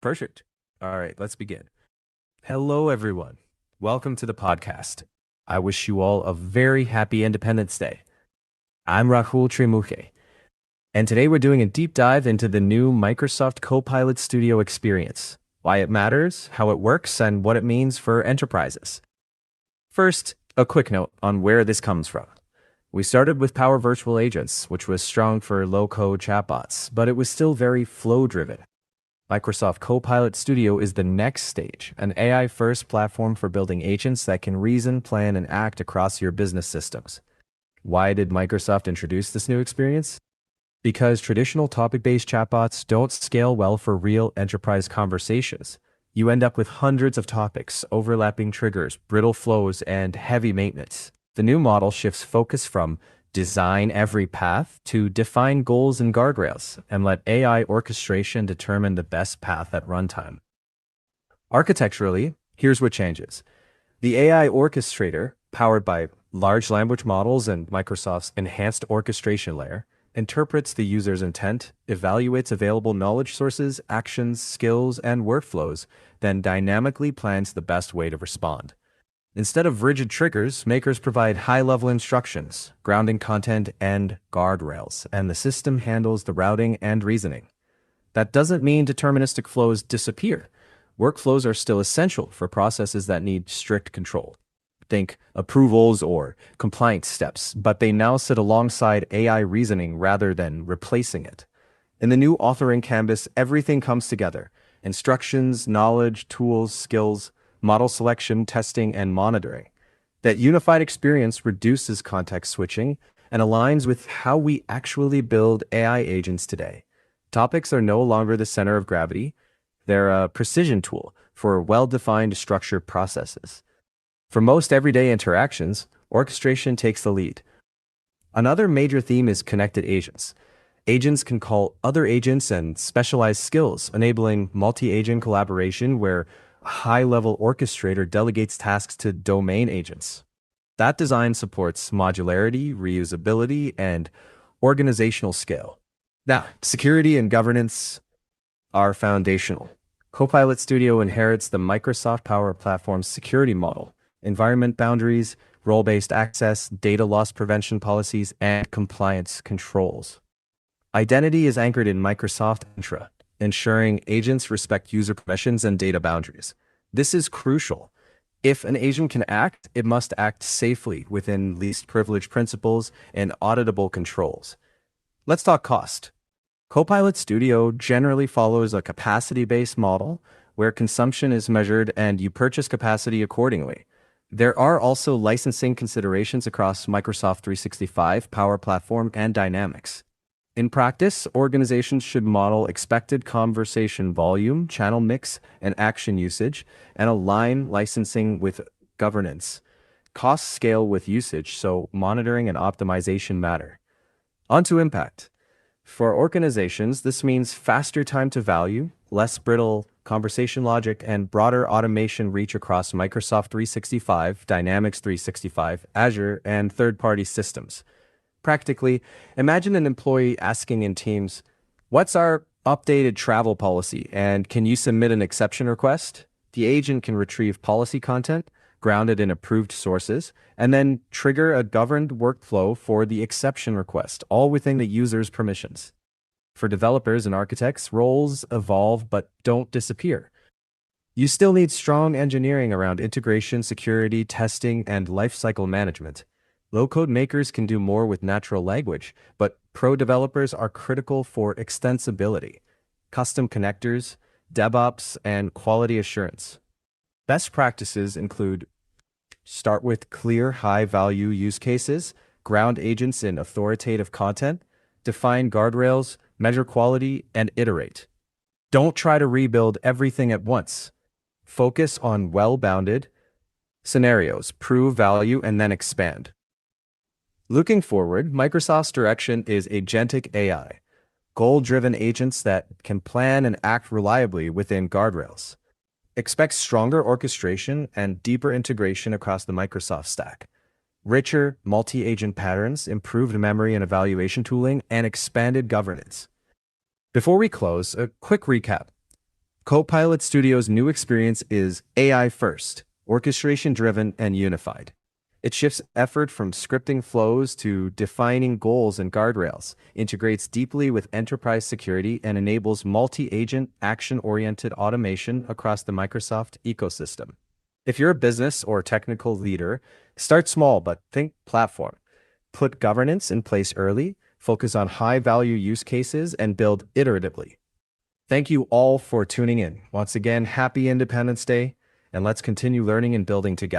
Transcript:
Perfect. All right, let's begin. Hello, everyone. Welcome to the podcast. I wish you all a very happy Independence Day. I'm Rahul Trimukhe, and today we're doing a deep dive into the new Microsoft Copilot Studio experience, why it matters, how it works, and what it means for enterprises. First, a quick note on where this comes from. We started with Power Virtual Agents, which was strong for low-code chatbots, but it was still very flow-driven. Microsoft Copilot Studio is the next stage, an AI-first platform for building agents that can reason, plan, and act across your business systems. Why did Microsoft introduce this new experience? Because traditional topic-based chatbots don't scale well for real enterprise conversations. You end up with hundreds of topics, overlapping triggers, brittle flows, and heavy maintenance. The new model shifts focus from design every path to define goals and guardrails, and let AI orchestration determine the best path at runtime. Architecturally, here's what changes. The AI orchestrator, powered by large language models and Microsoft's enhanced orchestration layer, interprets the user's intent, evaluates available knowledge sources, actions, skills, and workflows, then dynamically plans the best way to respond. Instead of rigid triggers, makers provide high-level instructions, grounding content, and guardrails, and the system handles the routing and reasoning. That doesn't mean deterministic flows disappear. Workflows are still essential for processes that need strict control. Think approvals or compliance steps, but they now sit alongside AI reasoning rather than replacing it. In the new authoring canvas, everything comes together: instructions, knowledge, tools, skills, model selection, testing, and monitoring. That unified experience reduces context switching and aligns with how we actually build AI agents today. Topics are no longer the center of gravity. They're a precision tool for well-defined structured processes. For most everyday interactions, orchestration takes the lead. Another major theme is connected agents. Agents can call other agents and specialized skills, enabling multi-agent collaboration where a high-level orchestrator delegates tasks to domain agents. That design supports modularity, reusability, and organizational scale. Now, security and governance are foundational. Copilot Studio inherits the Microsoft Power Platform's security model: environment boundaries, role-based access, data loss prevention policies, and compliance controls. Identity is anchored in Microsoft Entra, ensuring agents respect user permissions and data boundaries. This is crucial. If an agent can act, it must act safely within least privilege principles and auditable controls. Let's talk cost. Copilot Studio generally follows a capacity-based model where consumption is measured and you purchase capacity accordingly. There are also licensing considerations across Microsoft 365, Power Platform, and Dynamics. In practice, organizations should model expected conversation volume, channel mix, and action usage, and align licensing with governance. Costs scale with usage, so monitoring and optimization matter. On to impact. For organizations, this means faster time to value, less brittle conversation logic, and broader automation reach across Microsoft 365, Dynamics 365, Azure, and third-party systems. Practically, imagine an employee asking in Teams, "What's our updated travel policy, and can you submit an exception request?" The agent can retrieve policy content, grounded in approved sources, and then trigger a governed workflow for the exception request, all within the user's permissions. For developers and architects, roles evolve but don't disappear. You still need strong engineering around integration, security, testing, and lifecycle management. Low-code makers can do more with natural language, but pro developers are critical for extensibility, custom connectors, DevOps, and quality assurance. Best practices include: start with clear, high-value use cases, ground agents in authoritative content, define guardrails, measure quality, and iterate. Don't try to rebuild everything at once. Focus on well-bounded scenarios, prove value, and then expand. Looking forward, Microsoft's direction is agentic AI, goal-driven agents that can plan and act reliably within guardrails. Expect stronger orchestration and deeper integration across the Microsoft stack. Richer multi-agent patterns, improved memory and evaluation tooling, and expanded governance. Before we close, a quick recap. Copilot Studio's new experience is AI first, orchestration-driven, and unified. It shifts effort from scripting flows to defining goals and guardrails, integrates deeply with enterprise security, and enables multi-agent, action-oriented automation across the Microsoft ecosystem. If you're a business or technical leader, start small but think platform. Put governance in place early, focus on high-value use cases, and build iteratively. Thank you all for tuning in. Once again, happy Independence Day, and let's continue learning and building together.